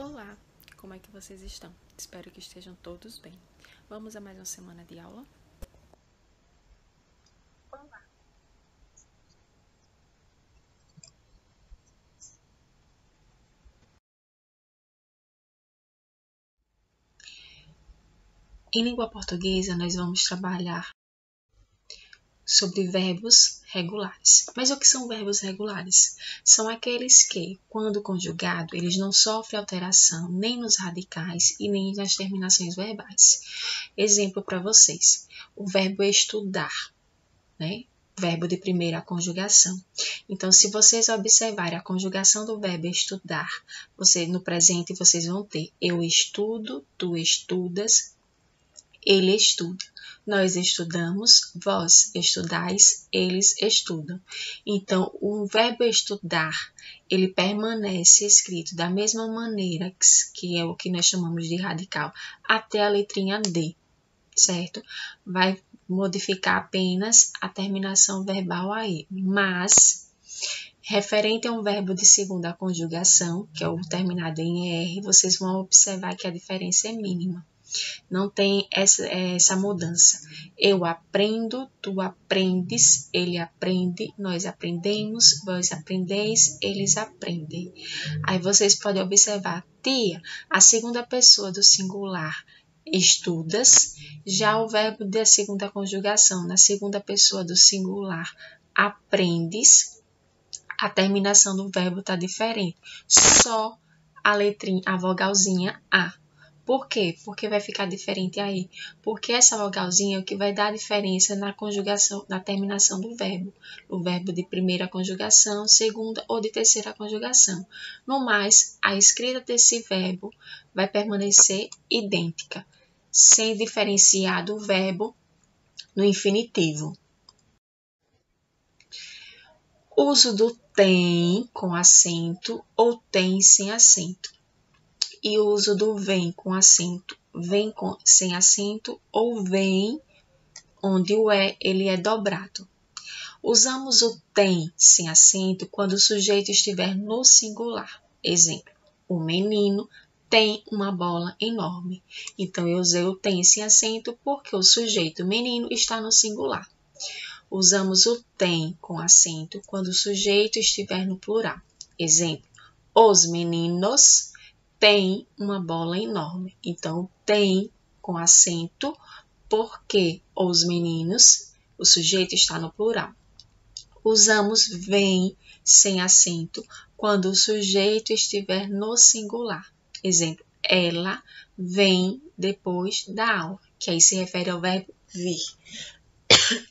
Olá, como é que vocês estão? Espero que estejam todos bem. Vamos a mais uma semana de aula? Olá. Em língua portuguesa, nós vamos trabalhar sobre verbos regulares. Mas o que são verbos regulares? São aqueles que, quando conjugado, eles não sofrem alteração nem nos radicais e nem nas terminações verbais. Exemplo para vocês, o verbo estudar, né? Verbo de primeira conjugação. Então, se vocês observarem a conjugação do verbo estudar, no presente vocês vão ter eu estudo, tu estudas, ele estuda. Nós estudamos, vós estudais, eles estudam. Então, o verbo estudar, ele permanece escrito da mesma maneira, que é o que nós chamamos de radical, até a letrinha D, certo? Vai modificar apenas a terminação verbal aí, mas referente a um verbo de segunda conjugação, que é o terminado em ER, vocês vão observar que a diferença é mínima. Não tem essa mudança. Eu aprendo, tu aprendes, ele aprende, nós aprendemos, vós aprendeis, eles aprendem. Aí vocês podem observar, tia, a segunda pessoa do singular, estudas, já o verbo da segunda conjugação, na segunda pessoa do singular, aprendes, a terminação do verbo está diferente. Só a letrinha, a vogalzinha A. Por quê? Porque vai ficar diferente aí. Porque essa vogalzinha é o que vai dar a diferença na conjugação, na terminação do verbo. O verbo de primeira conjugação, segunda ou de terceira conjugação. No mais, a escrita desse verbo vai permanecer idêntica, sem diferenciar do verbo no infinitivo. Uso do tem com acento ou tem sem acento. E o uso do vem com acento, vem sem acento ou vem onde o ele é dobrado. Usamos o tem sem acento quando o sujeito estiver no singular. Exemplo, o menino tem uma bola enorme. Então, eu usei o tem sem acento porque o sujeito menino está no singular. Usamos o tem com acento quando o sujeito estiver no plural. Exemplo, os meninos tem uma bola enorme. Então, tem com acento, porque os meninos, o sujeito está no plural. Usamos vem sem acento quando o sujeito estiver no singular. Exemplo, ela vem depois da aula, que aí se refere ao verbo vir.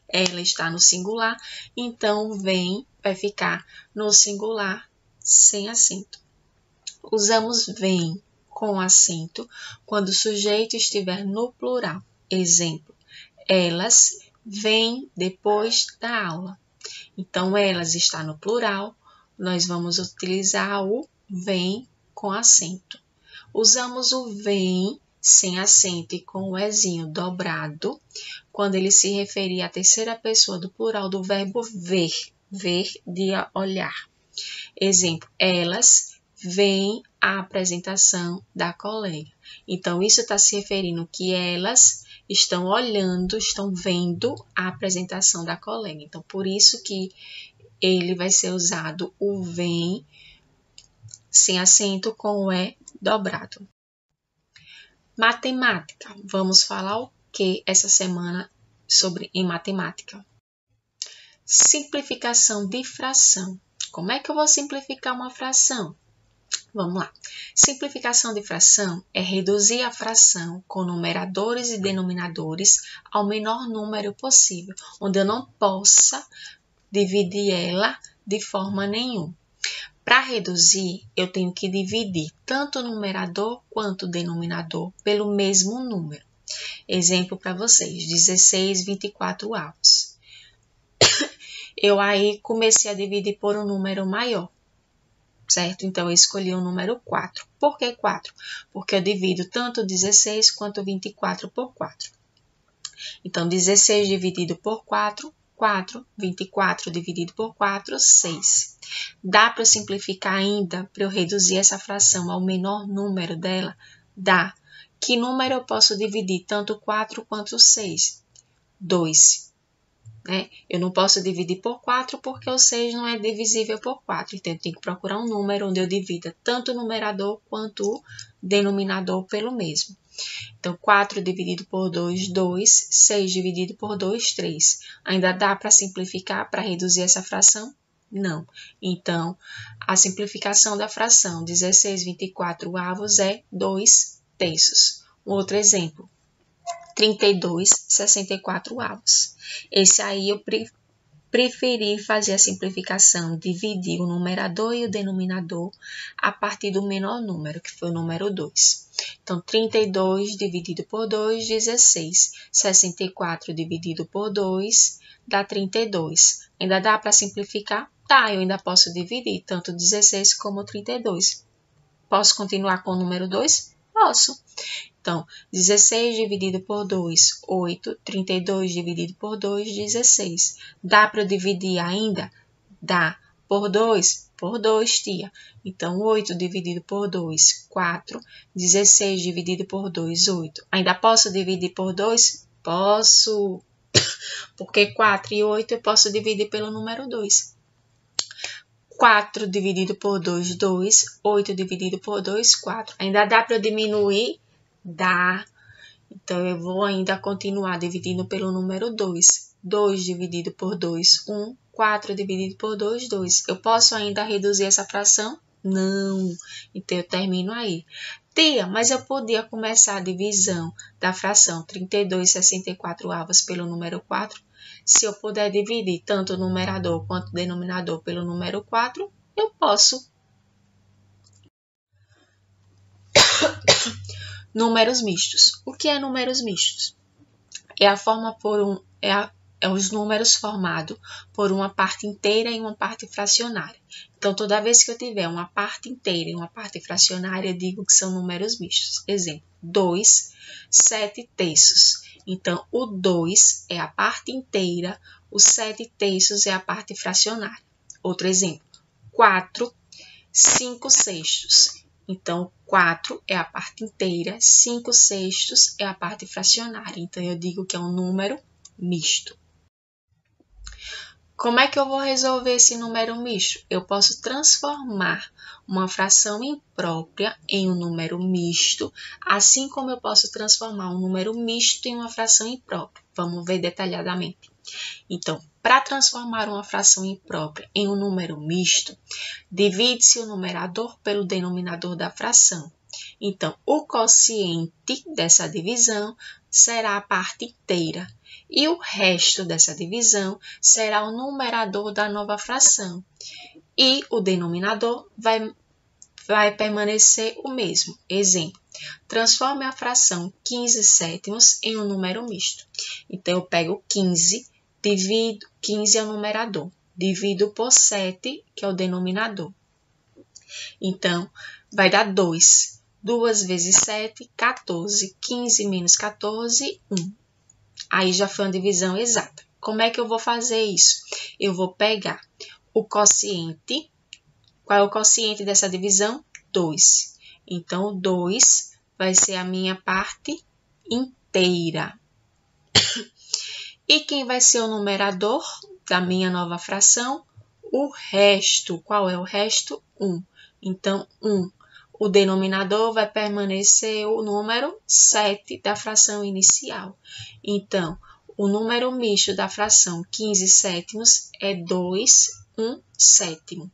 Ela está no singular, então vem vai ficar no singular sem acento. Usamos vem com acento quando o sujeito estiver no plural. Exemplo, elas vêm depois da aula. Então, elas está no plural, nós vamos utilizar o vem com acento. Usamos o vem sem acento e com o ezinho dobrado quando ele se referir à terceira pessoa do plural do verbo ver, ver de olhar. Exemplo, elas veem a apresentação da colega. Então, isso está se referindo que elas estão olhando, estão vendo a apresentação da colega. Então, por isso que ele vai ser usado o vem sem acento com o E dobrado. Matemática. Vamos falar o que essa semana sobre em matemática? Simplificação de fração. Como é que eu vou simplificar uma fração? Vamos lá. Simplificação de fração é reduzir a fração com numeradores e denominadores ao menor número possível, onde eu não possa dividir ela de forma nenhuma. Para reduzir, eu tenho que dividir tanto o numerador quanto o denominador pelo mesmo número. Exemplo para vocês, 16, 24 avos. Eu aí comecei a dividir por um número maior, certo? Então, eu escolhi o número 4. Por que 4? Porque eu divido tanto 16 quanto 24 por 4. Então, 16 dividido por 4, 4. 24 dividido por 4, 6. Dá para eu simplificar ainda, para eu reduzir essa fração ao menor número dela? Dá. Que número eu posso dividir tanto 4 quanto 6? 2. Né? Eu não posso dividir por 4 porque o 6 não é divisível por 4. Então, eu tenho que procurar um número onde eu divida tanto o numerador quanto o denominador pelo mesmo. Então, 4 dividido por 2, 2. 6 dividido por 2, 3. Ainda dá para simplificar, para reduzir essa fração? Não. Então, a simplificação da fração 16/24 é 2 terços. Outro exemplo, 32/64. Esse aí eu preferi fazer a simplificação, dividir o numerador e o denominador a partir do menor número, que foi o número 2. Então, 32 dividido por 2, 16. 64 dividido por 2 dá 32. Ainda dá para simplificar? Tá, eu ainda posso dividir tanto 16 como 32. Posso continuar com o número 2? Posso. Então, 16 dividido por 2, 8. 32 dividido por 2, 16. Dá para eu dividir ainda? Dá. Por 2? Por 2, tia. Então, 8 dividido por 2, 4. 16 dividido por 2, 8. Ainda posso dividir por 2? Posso. Porque 4 e 8 eu posso dividir pelo número 2. 4 dividido por 2, 2. 8 dividido por 2, 4. Ainda dá para eu diminuir? Dá. Então, eu vou ainda continuar dividindo pelo número 2. 2 dividido por 2, 1. 4 dividido por 2, 2. Eu posso ainda reduzir essa fração? Não. Então, eu termino aí. Tia, mas eu podia começar a divisão da fração 32/64 pelo número 4? Se eu puder dividir tanto o numerador quanto o denominador pelo número 4, eu posso. Números mistos. O que é números mistos? É a forma é os números formados por uma parte inteira e uma parte fracionária. Então, toda vez que eu tiver uma parte inteira e uma parte fracionária, eu digo que são números mistos. Exemplo, 2, 7 terços. Então, o 2 é a parte inteira, o 7 terços é a parte fracionária. Outro exemplo, 4, 5 sextos. Então, 4 é a parte inteira, 5 sextos é a parte fracionária. Então, eu digo que é um número misto. Como é que eu vou resolver esse número misto? Eu posso transformar uma fração imprópria em um número misto, assim como eu posso transformar um número misto em uma fração imprópria. Vamos ver detalhadamente. Então, para transformar uma fração imprópria em um número misto, divide-se o numerador pelo denominador da fração. Então, o quociente dessa divisão será a parte inteira e o resto dessa divisão será o numerador da nova fração. E o denominador vai permanecer o mesmo. Exemplo, transforme a fração 15 sétimos em um número misto. Então, eu pego 15, divido, 15 é o numerador, divido por 7, que é o denominador. Então, vai dar 2. 2 vezes 7, 14. 15 menos 14, 1. Aí já foi uma divisão exata. Como é que eu vou fazer isso? Eu vou pegar o quociente. Qual é o quociente dessa divisão? 2. Então, o 2 vai ser a minha parte inteira. E quem vai ser o numerador da minha nova fração? O resto. Qual é o resto? 1. Então, 1. O denominador vai permanecer o número 7 da fração inicial. Então, o número misto da fração 15 sétimos é 2, 1 sétimo.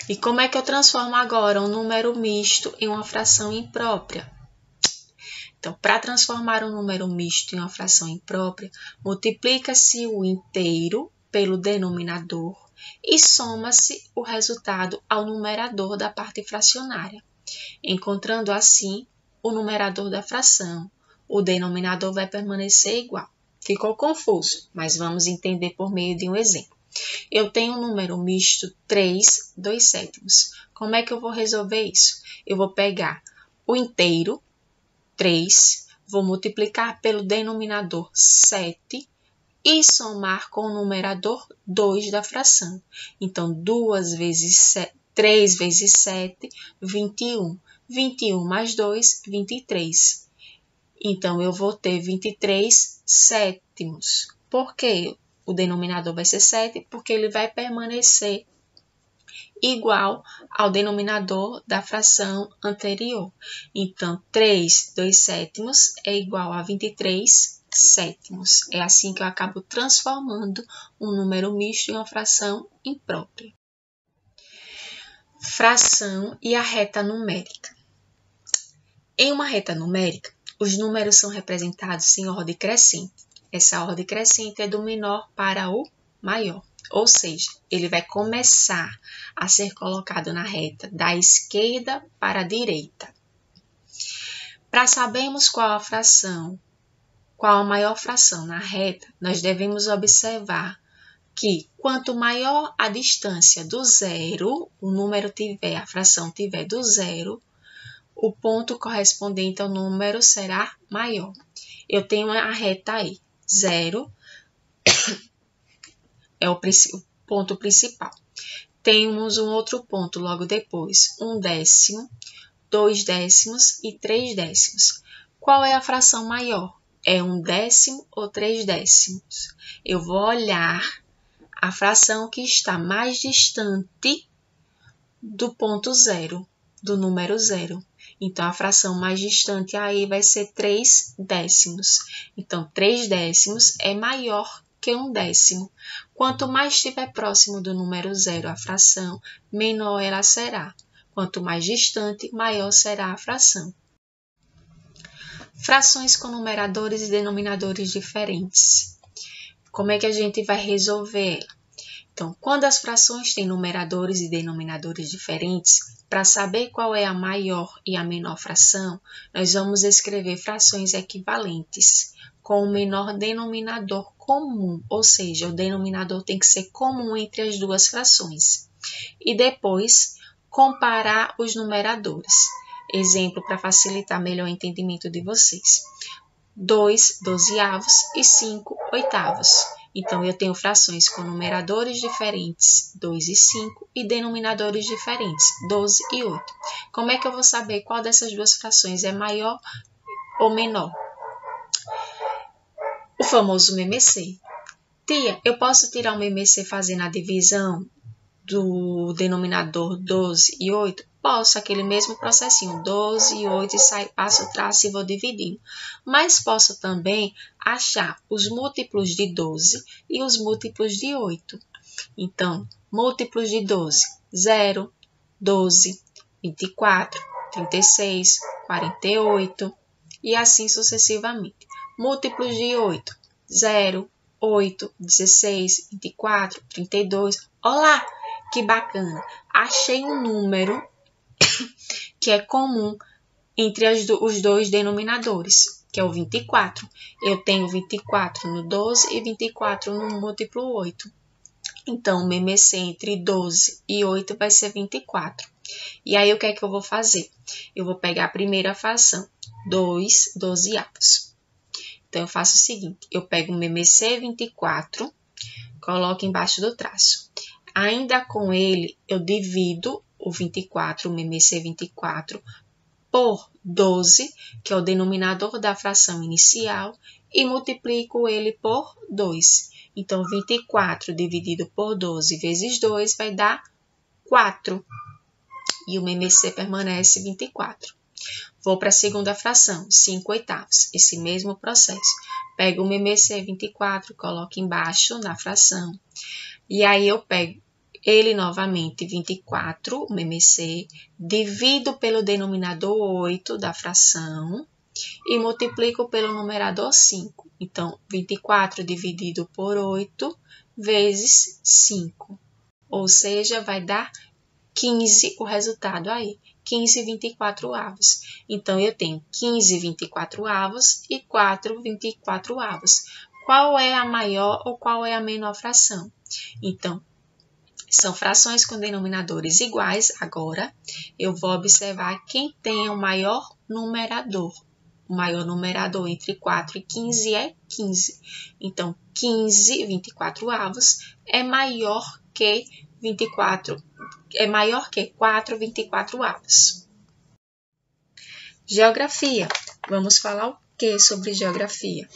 E como é que eu transformo agora um número misto em uma fração imprópria? Então, para transformar um número misto em uma fração imprópria, multiplica-se o inteiro pelo denominador e soma-se o resultado ao numerador da parte fracionária, encontrando assim o numerador da fração. O denominador vai permanecer igual. Ficou confuso, mas vamos entender por meio de um exemplo. Eu tenho um número misto 3, 2 sétimos. Como é que eu vou resolver isso? Eu vou pegar o inteiro, 3, vou multiplicar pelo denominador 7 e somar com o numerador 2 da fração. Então, 3 vezes 7, 21. 21 mais 2, 23. Então, eu vou ter 23 sétimos. Por quê? O denominador vai ser 7, porque ele vai permanecer igual ao denominador da fração anterior. Então, 3, 2 sétimos é igual a 23 sétimos. É assim que eu acabo transformando um número misto em uma fração imprópria. Fração e a reta numérica. Em uma reta numérica, os números são representados em ordem crescente. Essa ordem crescente é do menor para o maior. Ou seja, ele vai começar a ser colocado na reta da esquerda para a direita. Para sabermos qual a maior fração na reta, nós devemos observar que quanto maior a distância do zero, a fração tiver do zero, o ponto correspondente ao número será maior. Eu tenho a reta aí, 0 é o ponto principal. Temos um outro ponto logo depois, 1 décimo, 2 décimos e 3 décimos. Qual é a fração maior? É 1 décimo ou 3 décimos? Eu vou olhar a fração que está mais distante do ponto zero, do número zero. Então, a fração mais distante aí vai ser 3 décimos. Então, 3 décimos é maior que 1 décimo. Quanto mais estiver próximo do número zero a fração, menor ela será. Quanto mais distante, maior será a fração. Frações com numeradores e denominadores diferentes. Como é que a gente vai resolver ela? Então, quando as frações têm numeradores e denominadores diferentes, para saber qual é a maior e a menor fração, nós vamos escrever frações equivalentes com o menor denominador comum, ou seja, o denominador tem que ser comum entre as duas frações. E depois, comparar os numeradores. Exemplo para facilitar melhor o entendimento de vocês. 2 dozeavos e 5 oitavos. Então, eu tenho frações com numeradores diferentes, 2 e 5, e denominadores diferentes, 12 e 8. Como é que eu vou saber qual dessas duas frações é maior ou menor? O famoso MMC. Tia, eu posso tirar o MMC fazendo a divisão do denominador 12 e 8? Posso, aquele mesmo processinho, 12 e 8, e passo o traço e vou dividindo. Mas posso também achar os múltiplos de 12 e os múltiplos de 8. Então, múltiplos de 12, 0, 12, 24, 36, 48 e assim sucessivamente. Múltiplos de 8, 0, 8, 16, 24, 32. Olá, que bacana! Achei um número que é comum entre os dois denominadores, que é o 24. Eu tenho 24 no 12 e 24 no múltiplo 8. Então, o MMC entre 12 e 8 vai ser 24. E aí, o que é que eu vou fazer? Eu vou pegar a primeira fração, 2 dozeavos. Então, eu faço o seguinte, eu pego o MMC 24, coloco embaixo do traço. Ainda com ele, eu divido o 24, o MMC 24, por 12, que é o denominador da fração inicial, e multiplico ele por 2. Então, 24 dividido por 12 vezes 2 vai dar 4. E o MMC permanece 24. Vou para a segunda fração, 5 oitavos. Esse mesmo processo. Pego o MMC 24, coloco embaixo na fração. E aí, eu pego ele novamente, 24, o MMC, divido pelo denominador 8 da fração e multiplico pelo numerador 5. Então, 24 dividido por 8 vezes 5. Ou seja, vai dar 15 o resultado aí. 15 24avos. Então, eu tenho 15 24avos e 4 24avos. Qual é a maior ou qual é a menor fração? Então, são frações com denominadores iguais. Agora, eu vou observar quem tem o maior numerador. O maior numerador entre 4 e 15 é 15. Então, 15, 24 avos é maior que 4, 24 avos. Geografia. Vamos falar o que sobre geografia?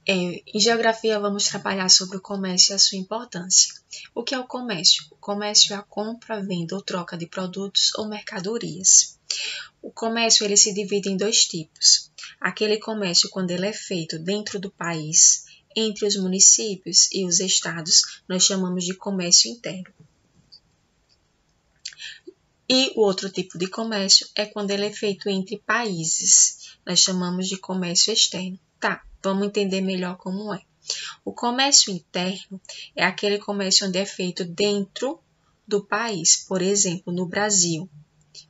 Em geografia, vamos trabalhar sobre o comércio e a sua importância. O que é o comércio? O comércio é a compra, venda ou troca de produtos ou mercadorias. O comércio ele se divide em dois tipos. Aquele comércio quando ele é feito dentro do país, entre os municípios e os estados, nós chamamos de comércio interno. E o outro tipo de comércio é quando ele é feito entre países. Nós chamamos de comércio externo. Tá, vamos entender melhor como é. O comércio interno é aquele comércio onde é feito dentro do país. Por exemplo, no Brasil,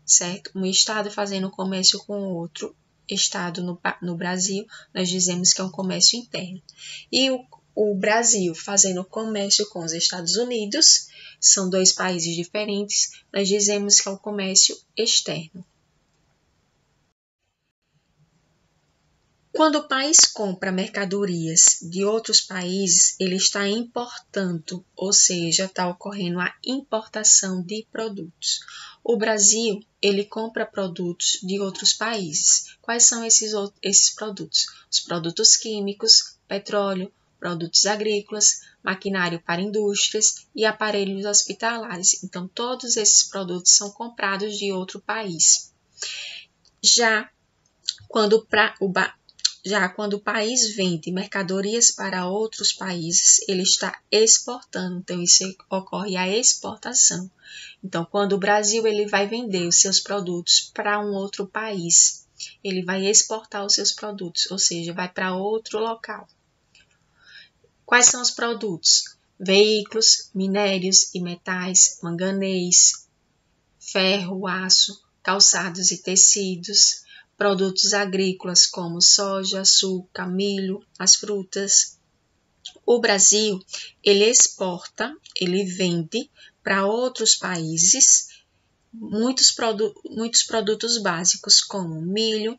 certo? Um estado fazendo comércio com outro estado no Brasil, nós dizemos que é um comércio interno. E o Brasil fazendo comércio com os Estados Unidos, são dois países diferentes, nós dizemos que é o comércio externo. Quando o país compra mercadorias de outros países, ele está importando, ou seja, está ocorrendo a importação de produtos. O Brasil, ele compra produtos de outros países. Quais são esses produtos? Os produtos químicos, petróleo, produtos agrícolas, maquinário para indústrias e aparelhos hospitalares. Então, todos esses produtos são comprados de outro país. Já quando o país vende mercadorias para outros países, ele está exportando, então isso ocorre a exportação. Então, quando o Brasil ele vai vender os seus produtos para um outro país, ele vai exportar os seus produtos, ou seja, vai para outro local. Quais são os produtos? Veículos, minérios e metais, manganês, ferro, aço, calçados e tecidos, produtos agrícolas como soja, açúcar, milho, as frutas. O Brasil, ele exporta, ele vende para outros países muitos produtos básicos como milho,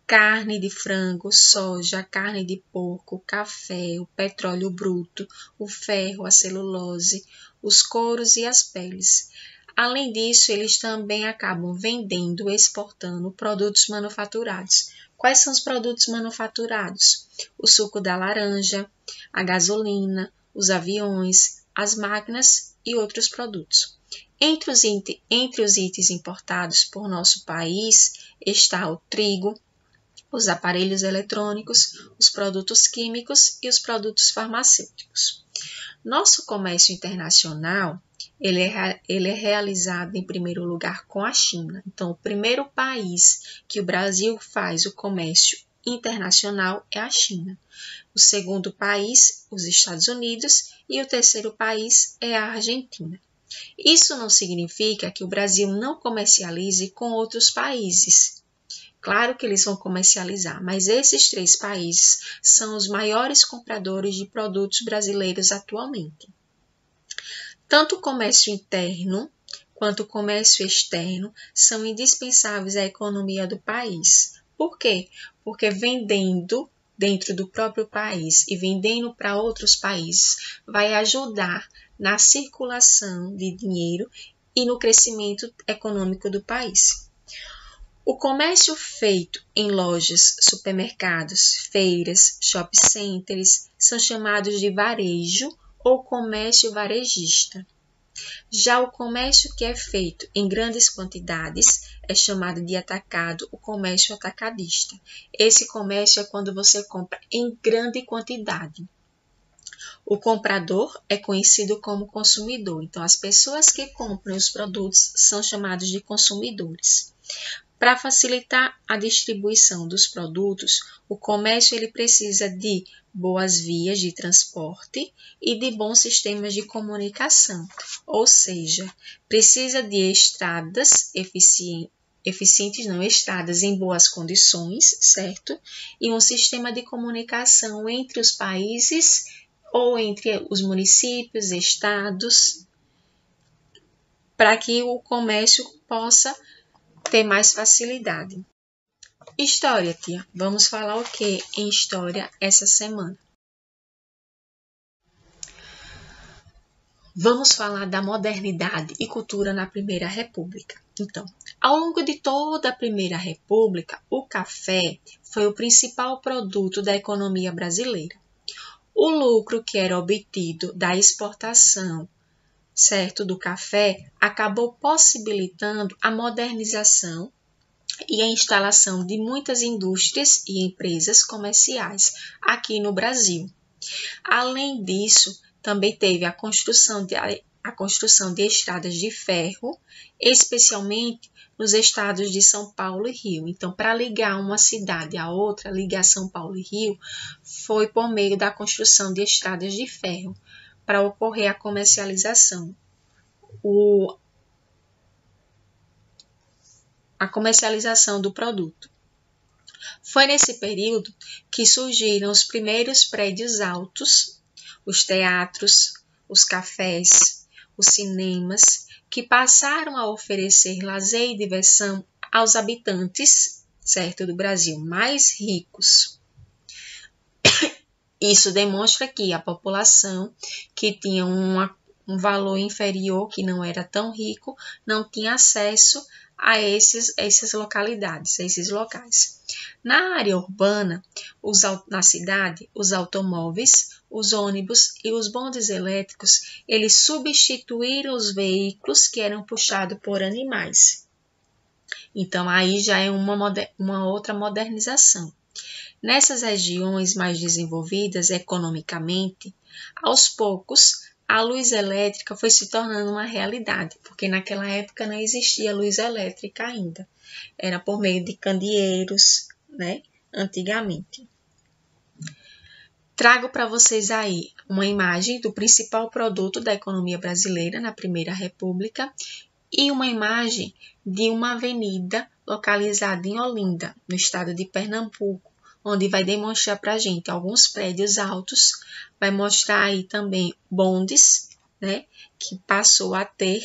carne de frango, soja, carne de porco, café, o petróleo bruto, o ferro, a celulose, os couros e as peles. Além disso, eles também acabam vendendo, exportando produtos manufaturados. Quais são os produtos manufaturados? O suco da laranja, a gasolina, os aviões, as máquinas e outros produtos. Entre os itens importados por nosso país está o trigo, os aparelhos eletrônicos, os produtos químicos e os produtos farmacêuticos. Nosso comércio internacional ele é realizado em primeiro lugar com a China. Então, o primeiro país que o Brasil faz o comércio internacional é a China. O segundo país, os Estados Unidos, e o terceiro país é a Argentina. Isso não significa que o Brasil não comercialize com outros países. Claro que eles vão comercializar, mas esses 3 países são os maiores compradores de produtos brasileiros atualmente. Tanto o comércio interno quanto o comércio externo são indispensáveis à economia do país. Por quê? Porque vendendo dentro do próprio país e vendendo para outros países vai ajudar na circulação de dinheiro e no crescimento econômico do país. O comércio feito em lojas, supermercados, feiras, shopping centers são chamados de varejo ou comércio varejista. Já o comércio que é feito em grandes quantidades é chamado de atacado, o comércio atacadista. Esse comércio é quando você compra em grande quantidade. O comprador é conhecido como consumidor, então as pessoas que compram os produtos são chamados de consumidores. Para facilitar a distribuição dos produtos, o comércio ele precisa de boas vias de transporte e de bons sistemas de comunicação, ou seja, precisa de estradas estradas em boas condições, certo? E um sistema de comunicação entre os países ou entre os municípios, estados, para que o comércio possa ter mais facilidade. História, tia. Vamos falar o que em história essa semana? Vamos falar da modernidade e cultura na Primeira República. Então, ao longo de toda a Primeira República, o café foi o principal produto da economia brasileira. O lucro que era obtido da exportação, certo, do café, acabou possibilitando a modernização e a instalação de muitas indústrias e empresas comerciais aqui no Brasil. Além disso, também teve a construção de estradas de ferro, especialmente nos estados de São Paulo e Rio. Então, para ligar uma cidade à outra, ligar São Paulo e Rio, foi por meio da construção de estradas de ferro, para ocorrer a comercialização. A comercialização do produto. Foi nesse período que surgiram os primeiros prédios altos, os teatros, os cafés, os cinemas, que passaram a oferecer lazer e diversão aos habitantes, certo, do Brasil mais ricos. Isso demonstra que a população que tinha um valor inferior, que não era tão rico, não tinha acesso a essas localidades, a esses locais. Na área urbana, na cidade, os automóveis, os ônibus e os bondes elétricos, eles substituíram os veículos que eram puxados por animais. Então, aí já é uma outra modernização. Nessas regiões mais desenvolvidas economicamente, aos poucos, a luz elétrica foi se tornando uma realidade, porque naquela época não existia luz elétrica ainda. Era por meio de candeeiros, né? Antigamente. Trago para vocês aí uma imagem do principal produto da economia brasileira na Primeira República e uma imagem de uma avenida localizada em Olinda, no estado de Pernambuco, onde vai demonstrar para a gente alguns prédios altos, vai mostrar aí também bondes, né, que passou a ter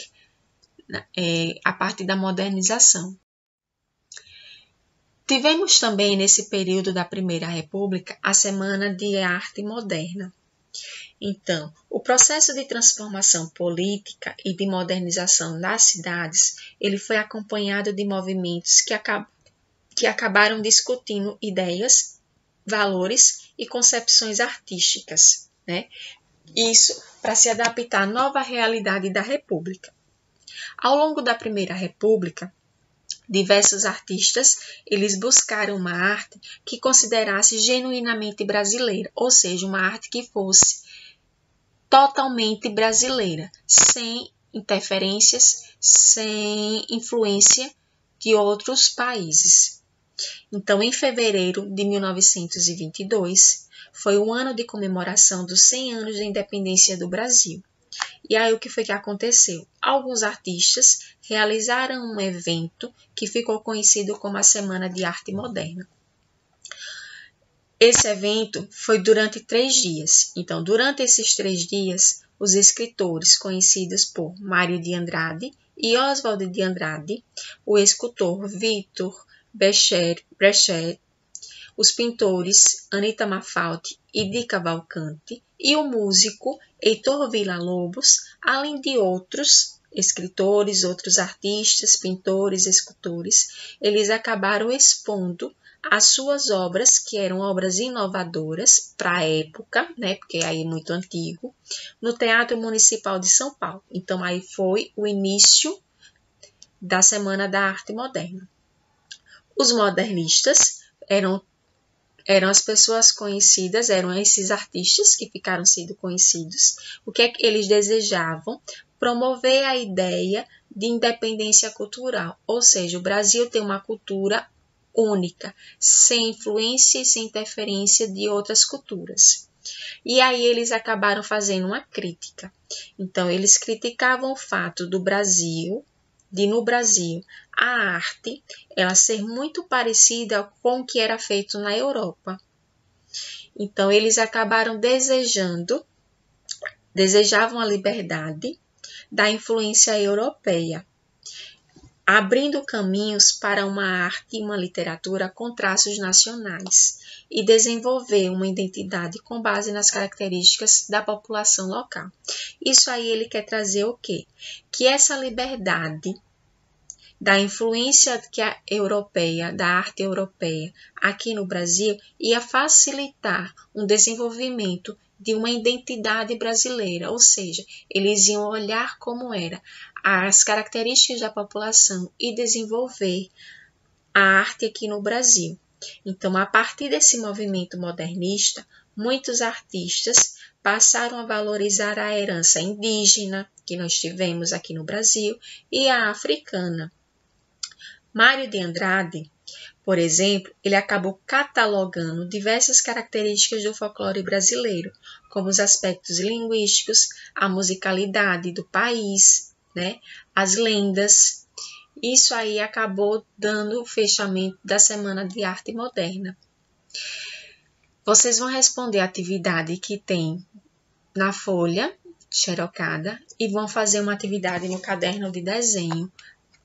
a partir da modernização. Tivemos também nesse período da Primeira República a Semana de Arte Moderna. Então, o processo de transformação política e de modernização das cidades, ele foi acompanhado de movimentos que acabaram discutindo ideias, valores e concepções artísticas, né? Isso para se adaptar à nova realidade da República. Ao longo da Primeira República, diversos artistas, eles buscaram uma arte que considerasse genuinamente brasileira, ou seja, uma arte que fosse totalmente brasileira, sem interferências, sem influência de outros países. Então, em fevereiro de 1922, foi o ano de comemoração dos 100 anos da independência do Brasil. E aí, o que foi que aconteceu? Alguns artistas realizaram um evento que ficou conhecido como a Semana de Arte Moderna. Esse evento foi durante 3 dias. Então, durante esses 3 dias, os escritores conhecidos por Mário de Andrade e Oswald de Andrade, o escultor Victor Brecht, os pintores Anita Malfatti e Di Cavalcanti e o músico Heitor Villa-Lobos, além de outros escritores, outros artistas, pintores, escultores, eles acabaram expondo as suas obras, que eram obras inovadoras para a época, né, porque aí é muito antigo, no Teatro Municipal de São Paulo. Então, aí foi o início da Semana da Arte Moderna. Os modernistas eram as pessoas conhecidas, eram esses artistas que ficaram sendo conhecidos. O que é que eles desejavam? Promover a ideia de independência cultural, ou seja, o Brasil tem uma cultura única, sem influência e sem interferência de outras culturas. E aí eles acabaram fazendo uma crítica. Então, eles criticavam o fato do Brasil, no Brasil, a arte ela ser muito parecida com o que era feito na Europa. Então, eles acabaram desejavam a liberdade da influência europeia. abrindo caminhos para uma arte e uma literatura com traços nacionais e desenvolver uma identidade com base nas características da população local. Isso aí ele quer trazer o quê? Que essa liberdade da influência da arte europeia aqui no Brasil ia facilitar um desenvolvimento de uma identidade brasileira, ou seja, eles iam olhar como era as características da população e desenvolver a arte aqui no Brasil. Então, a partir desse movimento modernista, muitos artistas passaram a valorizar a herança indígena que nós tivemos aqui no Brasil e a africana. Mário de Andrade, por exemplo, ele acabou catalogando diversas características do folclore brasileiro, como os aspectos linguísticos, a musicalidade do país, né, as lendas. Isso aí acabou dando o fechamento da Semana de Arte Moderna. Vocês vão responder a atividade que tem na folha xerocada e vão fazer uma atividade no caderno de desenho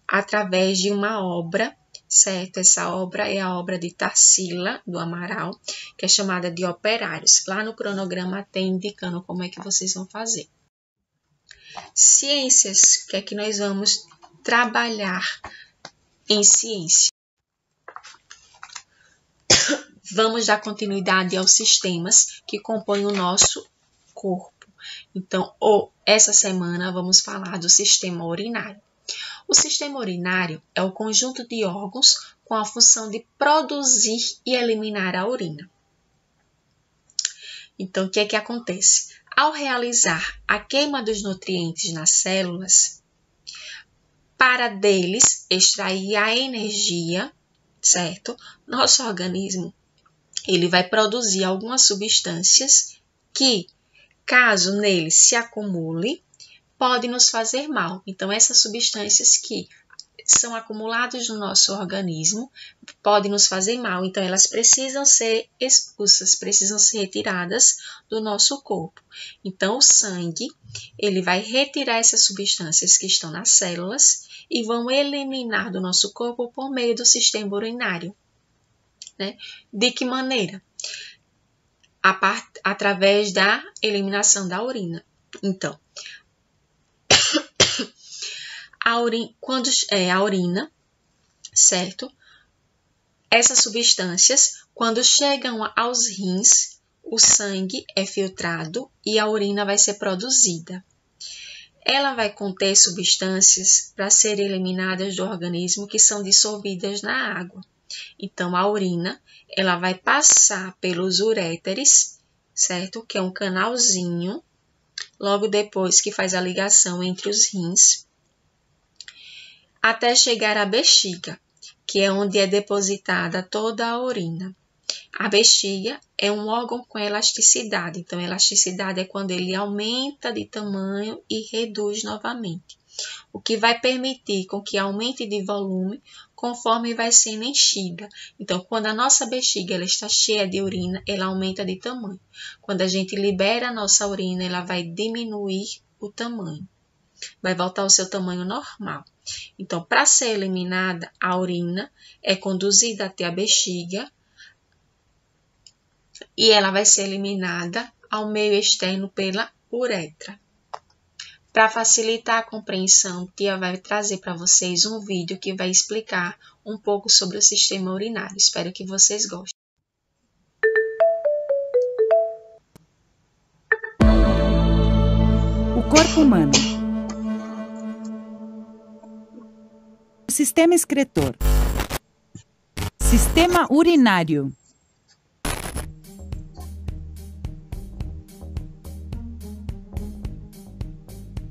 através de uma obra, certo? Essa obra é a obra de Tarsila do Amaral, que é chamada de Operários. Lá no cronograma tem indicando como é que vocês vão fazer. Ciências, que é que nós vamos trabalhar em ciência. Vamos dar continuidade aos sistemas que compõem o nosso corpo. Então, essa semana vamos falar do sistema urinário. O sistema urinário é o conjunto de órgãos com a função de produzir e eliminar a urina. Então, o que é que acontece? Ao realizar a queima dos nutrientes nas células, para deles extrair a energia, certo? Nosso organismo, ele vai produzir algumas substâncias que, caso neles se acumule, podem nos fazer mal. Então, essas substâncias que são acumuladas no nosso organismo podem nos fazer mal. Então, elas precisam ser expulsas, precisam ser retiradas do nosso corpo. Então, o sangue, ele vai retirar essas substâncias que estão nas células e vão eliminar do nosso corpo por meio do sistema urinário. Né? De que maneira? Através da eliminação da urina. Então, quando a urina, certo? Essas substâncias, quando chegam aos rins, o sangue é filtrado e a urina vai ser produzida. Ela vai conter substâncias para serem eliminadas do organismo que são dissolvidas na água. Então, a urina, ela vai passar pelos uréteres, certo? Que é um canalzinho, logo depois que faz a ligação entre os rins, até chegar à bexiga, que é onde é depositada toda a urina. A bexiga é um órgão com elasticidade, então elasticidade é quando ele aumenta de tamanho e reduz novamente, o que vai permitir com que aumente de volume conforme vai sendo enchida. Então, quando a nossa bexiga ela está cheia de urina, ela aumenta de tamanho. Quando a gente libera a nossa urina, ela vai diminuir o tamanho, vai voltar ao seu tamanho normal. Então, para ser eliminada, a urina é conduzida até a bexiga e ela vai ser eliminada ao meio externo pela uretra. Para facilitar a compreensão, Tia vai trazer para vocês um vídeo que vai explicar um pouco sobre o sistema urinário. Espero que vocês gostem. O corpo humano. O sistema excretor. Sistema urinário.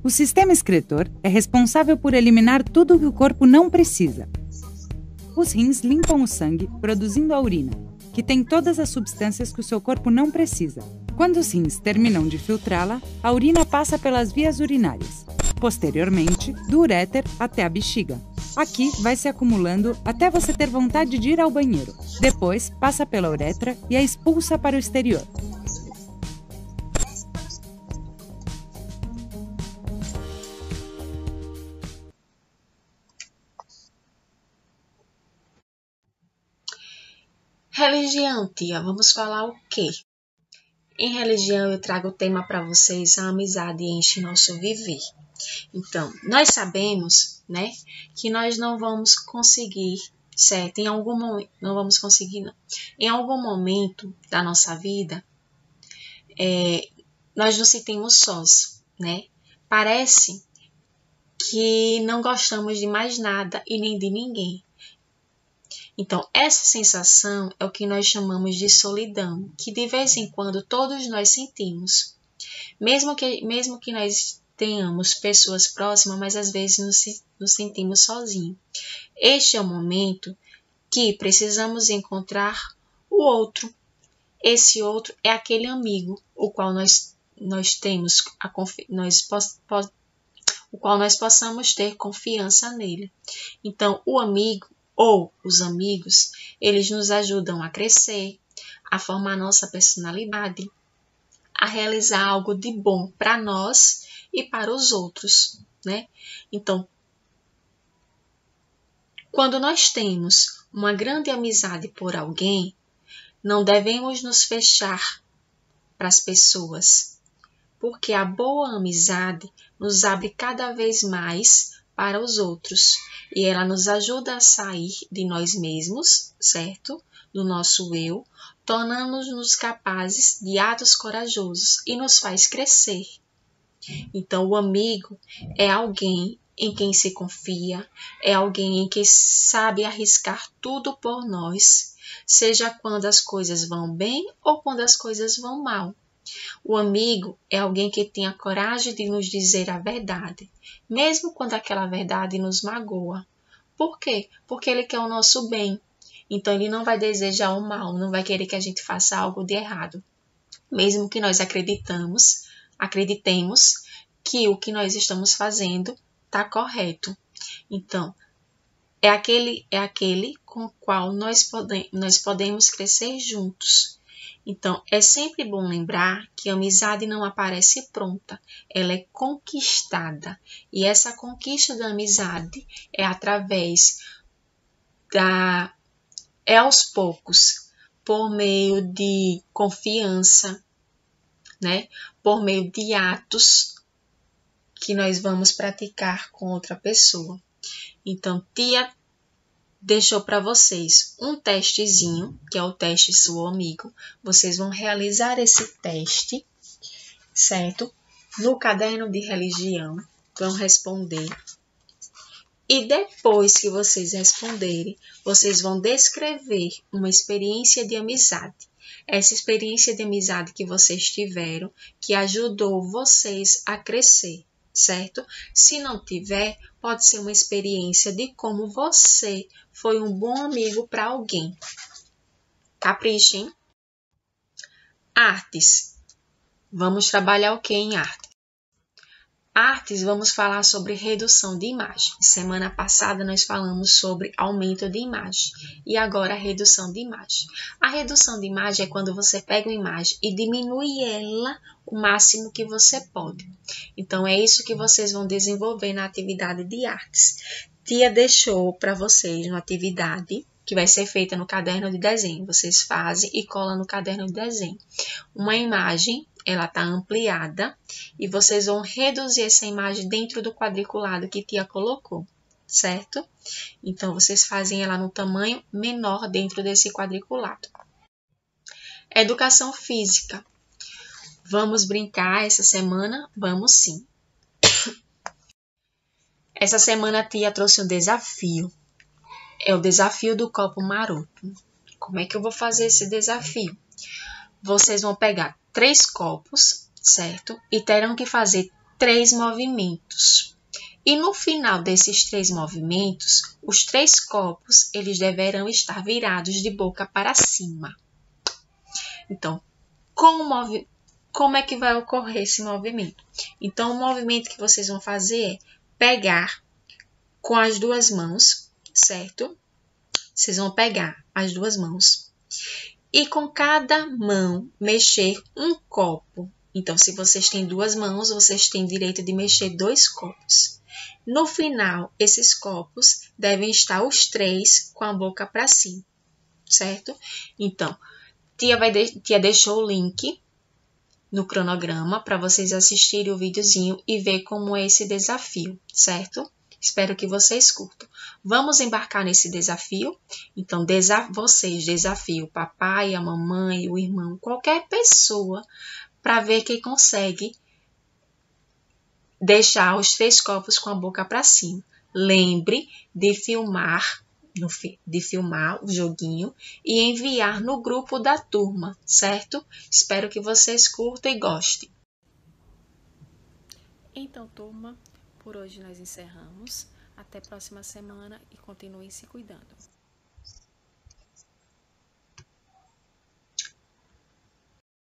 O sistema excretor é responsável por eliminar tudo o que o corpo não precisa. Os rins limpam o sangue, produzindo a urina, que tem todas as substâncias que o seu corpo não precisa. Quando os rins terminam de filtrá-la, a urina passa pelas vias urinárias, posteriormente, do uréter até a bexiga. Aqui vai se acumulando até você ter vontade de ir ao banheiro. Depois, passa pela uretra e a expulsa para o exterior. Religião, tia, vamos falar o quê? Em religião eu trago o tema para vocês, a amizade enche nosso viver. Então, nós sabemos, né, que nós não vamos conseguir, certo? Em algum momento, não vamos conseguir, não. Em algum momento da nossa vida, nós nos sentimos sós, né? Parece que não gostamos de mais nada e nem de ninguém. Então, essa sensação é o que nós chamamos de solidão, que de vez em quando todos nós sentimos. Mesmo que nós tenhamos pessoas próximas, mas às vezes nos sentimos sozinhos. Este é o momento que precisamos encontrar o outro. Esse outro é aquele amigo, o qual nós temos o qual nós possamos ter confiança nele. Então, o amigo ou os amigos, eles nos ajudam a crescer, a formar nossa personalidade, a realizar algo de bom para nós e para os outros, né? Então, quando nós temos uma grande amizade por alguém, não devemos nos fechar para as pessoas, porque a boa amizade nos abre cada vez mais para os outros e ela nos ajuda a sair de nós mesmos, certo? Do nosso eu, tornando-nos capazes de atos corajosos e nos faz crescer. Então, o amigo é alguém em quem se confia, é alguém em quem sabe arriscar tudo por nós, seja quando as coisas vão bem ou quando as coisas vão mal. O amigo é alguém que tem a coragem de nos dizer a verdade, mesmo quando aquela verdade nos magoa. Por quê? Porque ele quer o nosso bem. Então, ele não vai desejar o mal, não vai querer que a gente faça algo de errado. Mesmo que nós acreditemos que o que nós estamos fazendo está correto. Então, é aquele com o qual nós podemos crescer juntos. Então, é sempre bom lembrar que a amizade não aparece pronta, ela é conquistada. E essa conquista da amizade é aos poucos, por meio de confiança, né? Por meio de atos que nós vamos praticar com outra pessoa. Então, tia deixou para vocês um testezinho, que é o teste Sou Amigo. Vocês vão realizar esse teste, certo? No caderno de religião, vão responder. E depois que vocês responderem, vocês vão descrever uma experiência de amizade. Essa experiência de amizade que vocês tiveram, que ajudou vocês a crescer, certo? Se não tiver, pode ser uma experiência de como você foi um bom amigo para alguém. Caprichem. Artes. Vamos trabalhar o que em arte? Artes, vamos falar sobre redução de imagem. Semana passada nós falamos sobre aumento de imagem e agora redução de imagem. A redução de imagem é quando você pega uma imagem e diminui ela o máximo que você pode. Então, é isso que vocês vão desenvolver na atividade de artes. Tia deixou para vocês uma atividade que vai ser feita no caderno de desenho. Vocês fazem e colam no caderno de desenho. Uma imagem, ela está ampliada e vocês vão reduzir essa imagem dentro do quadriculado que tia colocou, certo? Então, vocês fazem ela no tamanho menor dentro desse quadriculado. Educação física. Vamos brincar essa semana? Vamos sim. Essa semana a tia trouxe um desafio. É o desafio do copo maroto. Como é que eu vou fazer esse desafio? Vocês vão pegar 3 copos, certo? E terão que fazer 3 movimentos. E no final desses 3 movimentos, os 3 copos, eles deverão estar virados de boca para cima. Então, como é que vai ocorrer esse movimento? Então, o movimento que vocês vão fazer é pegar com as 2 mãos, certo? Vocês vão pegar as 2 mãos e com cada mão mexer um copo. Então, se vocês têm 2 mãos, vocês têm direito de mexer 2 copos. No final, esses copos devem estar os 3 com a boca para cima. certo? Então, tia deixou o link no cronograma para vocês assistirem o videozinho e ver como é esse desafio, certo? Espero que vocês curtam. Vamos embarcar nesse desafio? Então, vocês desafiam o papai, a mamãe, o irmão, qualquer pessoa, para ver quem consegue deixar os 3 copos com a boca para cima. Lembre de filmar o joguinho e enviar no grupo da turma, certo? Espero que vocês curtam e gostem. Então, turma, por hoje nós encerramos. Até a próxima semana e continuem se cuidando.